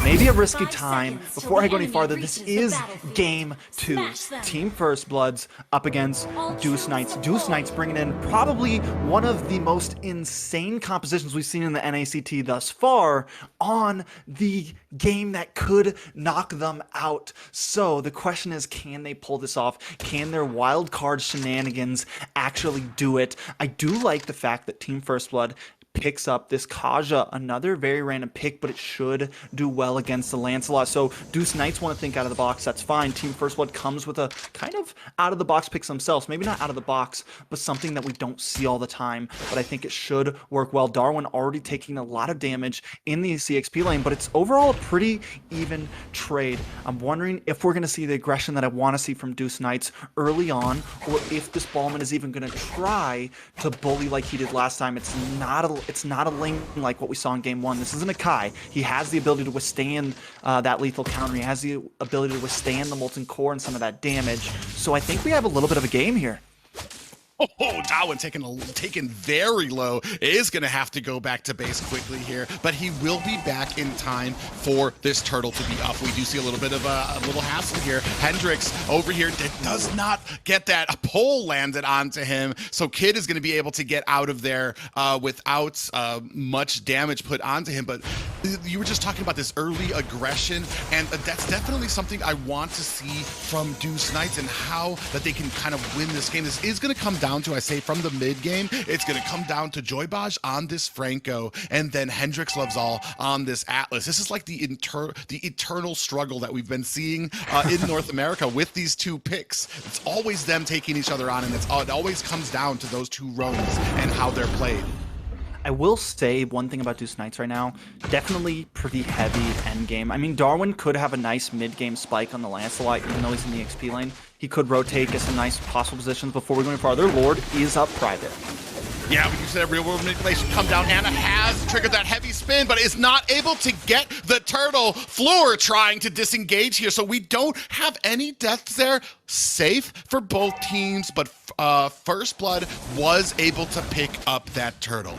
Maybe a risky time. Before I go any farther, this is game 2. Team First Bloods up against Deuce Knights. Deuce Knights bringing in probably one of the most insane compositions we've seen in the NACT thus far on the game that could knock them out. So the question is, can they pull this off? Can their wild card shenanigans actually do it? I do like the fact that Team First Blood picks up this Kaja, another very random pick, but it should do well against the Lancelot. So Deuce Knights want to think out of the box, that's fine. Team First Blood comes with a kind of out of the box picks themselves. Maybe not out of the box, but something that we don't see all the time. But I think it should work well. Darwin already taking a lot of damage in the CXP lane, but it's overall a pretty even trade. I'm wondering if we're going to see the aggression that I want to see from Deuce Knights early on, or if this Ballman is even going to try to bully like he did last time. It's not a Ling like what we saw in game 1. This isn't a Kai. He has the ability to withstand that lethal counter. He has the ability to withstand the Molten Core and some of that damage. So I think we have a little bit of a game here. Oh, Darwin taken very low, is going to have to go back to base quickly here, but he will be back in time for this turtle to be up. We do see a little bit of a little hassle here. Hendrix over here does not get that. A pole landed onto him, so Kid is going to be able to get out of there without much damage put onto him. But you were just talking about this early aggression, and that's definitely something I want to see from Deuce Knights and how that they can kind of win this game. This is going to come down to, I say, from the mid game, it's going to come down to Joybaj on this Franco, and then Hendrix Loves All on this Atlas. This is like the eternal struggle that we've been seeing in North America with these two picks. It's always them taking each other on, and it always comes down to those two roams and how they're played. I will say one thing about Deuce Knights right now, definitely pretty heavy endgame. I mean, Darwin could have a nice mid-game spike on the Lancelot, even though he's in the XP lane. He could rotate, get some nice possible positions before we go any farther. Lord is up private. Yeah, we used that real world manipulation come down. Anna has triggered that heavy spin, but is not able to get the turtle. Floor trying to disengage here, so we don't have any deaths there. Safe for both teams, but First Blood was able to pick up that turtle.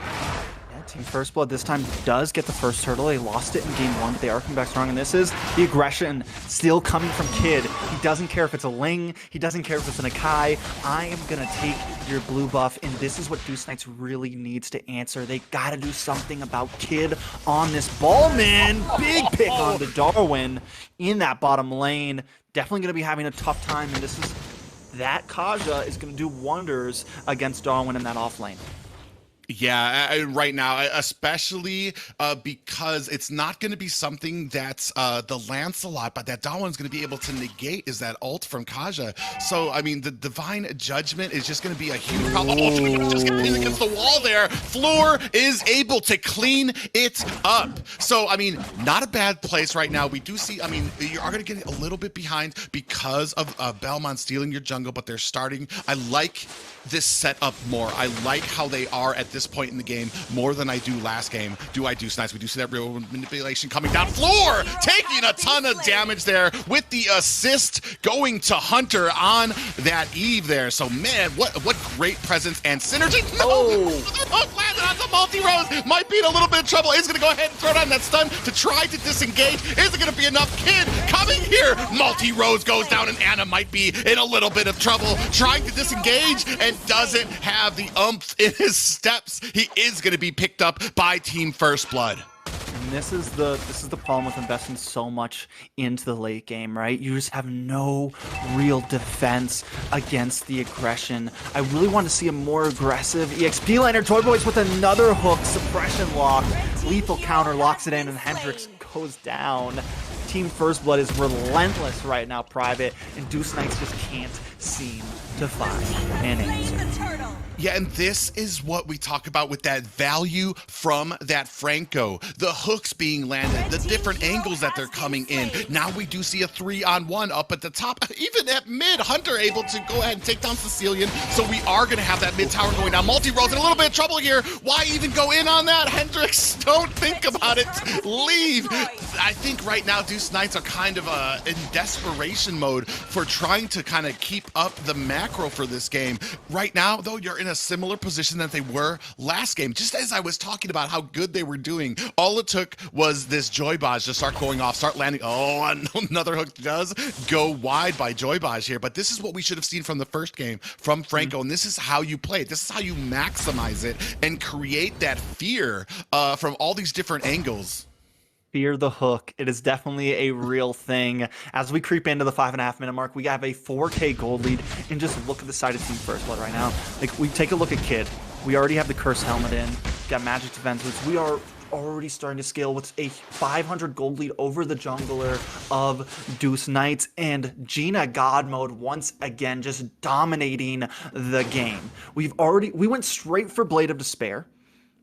Team First Blood this time does get the first turtle. They lost it in game 1, but they are coming back strong, and this is the aggression still coming from Kid. He doesn't care if it's a Ling, he doesn't care if it's an Akai. I am gonna take your blue buff, and this is what Deuce Knights really needs to answer. They gotta do something about Kid on this Ballman. Big pick on the Darwin in that bottom lane. Definitely gonna be having a tough time, and this is that Kaja is gonna do wonders against Darwin in that off lane. Yeah, right now, especially because it's not going to be something that's the Lancelot, but that Darwin's going to be able to negate is that ult from Kaja. So, I mean, the Divine Judgment is just going to be a huge problem. Oh, just getting against the wall there. Floor is able to clean it up. So, I mean, not a bad place right now. We do see, I mean, you are going to get a little bit behind because of Belmont stealing your jungle, but they're starting. I like this setup more. I like how they are at this point in the game more than I do last game. Do Deuce Knights? We do see that real manipulation coming down. Floor taking a ton of damage there with the assist going to Hunter on that Eve there. So man, what great presence and synergy. No, landed on the multi-rose. Might be in a little bit of trouble. Is gonna go ahead and throw down that stun to try to disengage. Is it gonna be enough? Kid coming here. Multi-rose goes down, and Anna might be in a little bit of trouble trying to disengage and doesn't have the oomph in his steps. He is going to be picked up by Team First Blood. And this is the problem with investing so much into the late game, right? You just have no real defense against the aggression. I really want to see a more aggressive EXP laner. Toy Boys with another hook, suppression lock, lethal counter, locks it in, and Hendrix goes down. Team First Blood is relentless right now, private, and Deuce Knights just can't seem to find an answer. Yeah, and this is what we talk about with that value from that Franco. The hooks being landed, the different angles that they're coming in. Now we do see a 3-on-1 up at the top. Even at mid, Hunter able to go ahead and take down Sicilian. So we are going to have that mid tower going down. Multi-Rose in a little bit of trouble here. Why even go in on that? Hendrix, don't think about it. Leave. I think right now, Deuce Deuce Knights are kind of in desperation mode for trying to kind of keep up the macro for this game. Right now, though, you're in a similar position that they were last game. Just as I was talking about how good they were doing, all it took was this Joybaj to start going off, start landing. Oh, another hook does go wide by Joybaj here, but this is what we should have seen from the first game from Franco, and this is how you play it. This is how you maximize it and create that fear from all these different angles. Fear the hook. It is definitely a real thing. As we creep into the 5.5 minute mark, we have a 4K gold lead, and just look at the side of Team First Blood right now. Like, we take a look at Kid. We already have the Curse Helmet in. Got Magic Defenses. We are already starting to scale with a 500 gold lead over the jungler of Deuce Knights, and Gina God Mode once again just dominating the game. We went straight for Blade of Despair.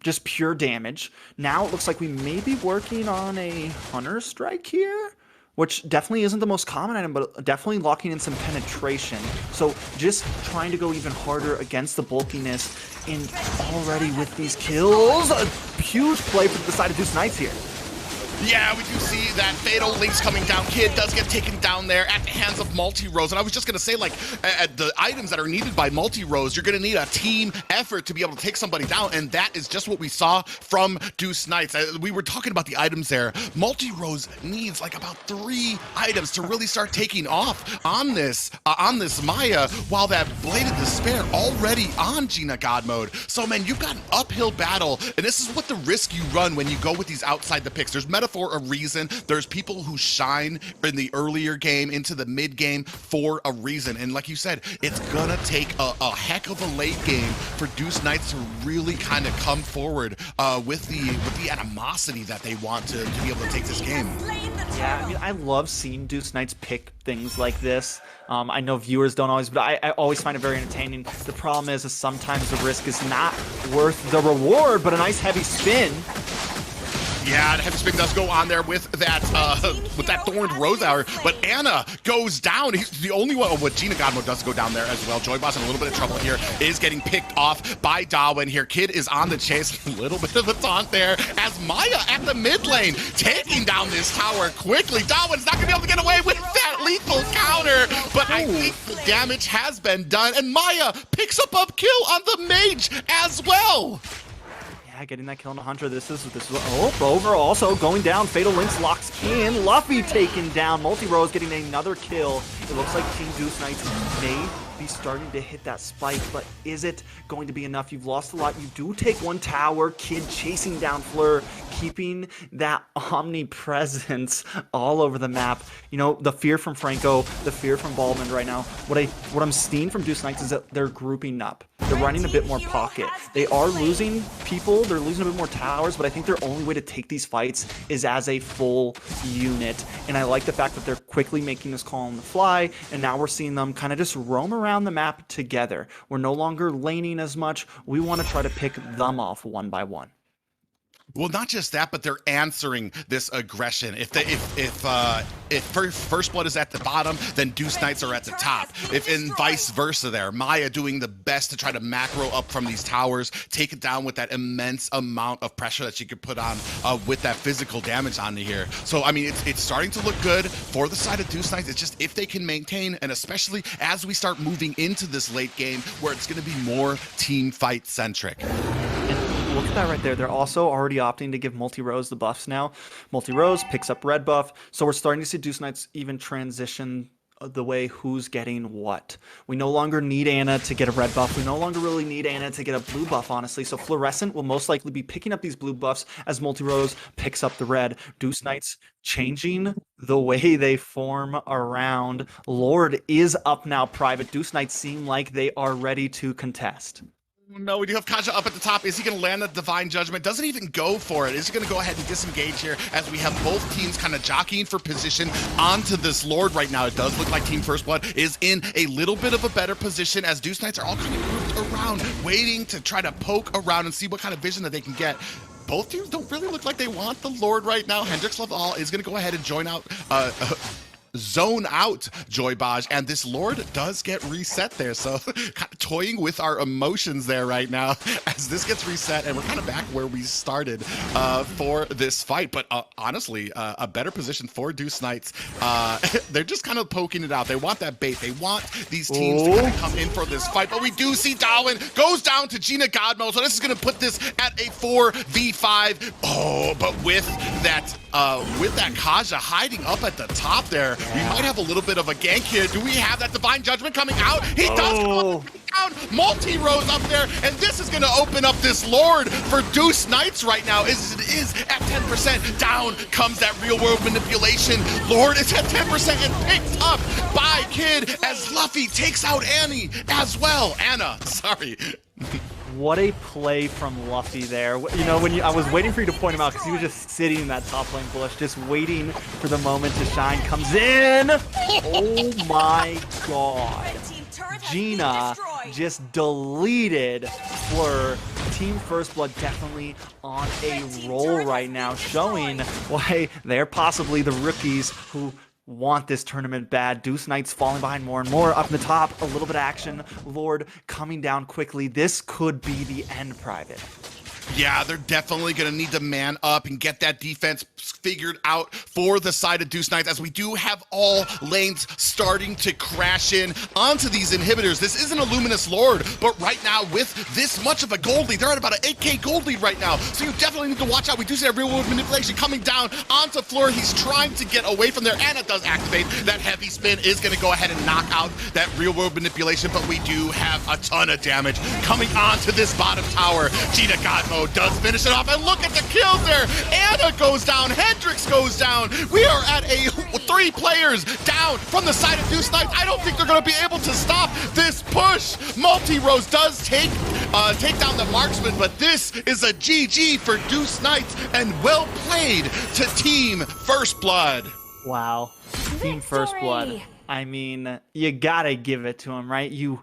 Just pure damage. Now it looks like we may be working on a Hunter Strike here, which definitely isn't the most common item, but definitely locking in some penetration. So just trying to go even harder against the bulkiness, and already with these kills, a huge play for the side of Deuce Knights here. Yeah, we do see that Fatal Links coming down. Kid does get taken down there at the hands of Multi-Rose. And I was just going to say, like, the items that are needed by Multi-Rose, you're going to need a team effort to be able to take somebody down. And that is just what we saw from Deuce Knights. We were talking about the items there. Multi-Rose needs like about 3 items to really start taking off on this Maya, while that Blade of Despair already on Gina God Mode. So, man, you've got an uphill battle. And this is what the risk you run when you go with these outside the picks. There's meta for a reason. There's people who shine in the earlier game into the mid game for a reason. And like you said, it's gonna take a heck of a late game for Deuce Knights to really kind of come forward with the animosity that they want to be able to take this game. Yeah, I mean, I love seeing Deuce Knights pick things like this. I know viewers don't always, but I always find it very entertaining. The problem is sometimes the risk is not worth the reward, but a nice heavy spin. Yeah, the heavy spin does go on there with that Thorned Rose Hour, but Anna goes down. He's the only one. Oh, what Gina God Mode does go down there as well. Joybaj in a little bit of trouble here, is getting picked off by Darwin here. Kid is on the chase. A little bit of a taunt there as Maya at the mid lane taking down this tower quickly. Darwin's not gonna be able to get away with that lethal counter, but I think the damage has been done, and Maya picks up a kill on the mage as well. Yeah, getting that kill on the Hunter. This is over. Also going down. Fatal Links locks in. Luffy taken down. Multi-Rose getting another kill. It looks like Team Deuce Knights may be starting to hit that spike, but is it going to be enough? You've lost a lot. You do take one tower. Kid chasing down Fleur, keeping that omnipresence all over the map. You know, the fear from Franco, the fear from Baldwin right now. What I'm seeing from Deuce Knights is that they're grouping up. They're running a bit more pocket. They are losing people. They're losing a bit more towers, but I think their only way to take these fights is as a full unit. And I like the fact that they're quickly making this call on the fly, and now we're seeing them kind of just roam around the map together. We're no longer laning as much. We want to try to pick them off one by one. Well, not just that, but they're answering this aggression. If First Blood is at the bottom, then Deuce Knights are at the top. And vice versa there. Maya doing the best to try to macro up from these towers, take it down with that immense amount of pressure that she could put on with that physical damage onto here. So, I mean, it's starting to look good for the side of Deuce Knights. It's just if they can maintain, and especially as we start moving into this late game where it's going to be more team fight centric. Look at that right there. They're also already opting to give Multi-Rose the buffs now. Multi-Rose picks up red buff. So we're starting to see Deuce Knights even transition the way who's getting what. We no longer need Anna to get a red buff. We no longer really need Anna to get a blue buff, honestly. So Fluorescent will most likely be picking up these blue buffs as Multi-Rose picks up the red. Deuce Knights changing the way they form around. Lord is up now private. Deuce Knights seem like they are ready to contest. No, we do have Kaja up at the top. Is he going to land the Divine Judgment? Doesn't even go for it. Is he going to go ahead and disengage here as we have both teams kind of jockeying for position onto this Lord right now? It does look like Team First Blood is in a little bit of a better position as Deuce Knights are all kind of grouped around, waiting to try to poke around and see what kind of vision that they can get. Both teams don't really look like they want the Lord right now. Hendrix Laval is going to go ahead and join out zone out Joybaj, and this Lord does get reset there. So kind of toying with our emotions there right now as this gets reset, and we're kind of back where we started for this fight. But honestly, a better position for Deuce Knights. They're just kind of poking it out. They want that bait. They want these teams to kind of come in for this fight. But we do see Darwin goes down to Gina Godmo, so this is going to put this at a 4v5. Oh, but with that Kaja hiding up at the top there, we might have a little bit of a gank here. Do we have that Divine Judgment coming out? He does come down, multi-rose up there, and this is going to open up this Lord for Deuce Knights right now. It is at 10%. Down comes that real world manipulation. Lord is at 10% and picked up by Kid as Luffy takes out Annie as well. Anna, sorry. What a play from Luffy there. You know, I was waiting for you to point him out because he was just sitting in that top lane bush, just waiting for the moment to shine. Comes in. Oh my god. Gina just deleted Fleur. Team First Blood definitely on a roll right now, showing why they're possibly the rookies who want this tournament bad. Deuce Knights falling behind more and more. Up in the top, a little bit of action. Lord coming down quickly. This could be the end, Private. Yeah, they're definitely going to need to man up and get that defense figured out for the side of Deuce Knights, as we do have all lanes starting to crash in onto these inhibitors. This isn't a Luminous Lord, but right now with this much of a gold lead, they're at about an 8k gold lead right now, so you definitely need to watch out. We do see that real world manipulation coming down onto Fleur. He's trying to get away from there. Anna does activate. That heavy spin is going to go ahead and knock out that real world manipulation, but we do have a ton of damage coming onto this bottom tower. Gina Godmo does finish it off, and look at the kills there. Anna goes down, Hendrix goes down. We are at a 3 players down from the side of Deuce Knights. I don't think they're going to be able to stop this push. Multi-Rose does take down the marksman, but this is a GG for Deuce Knights, and well played to Team First Blood. Wow. Team First Blood. I mean, you gotta give it to him, right? You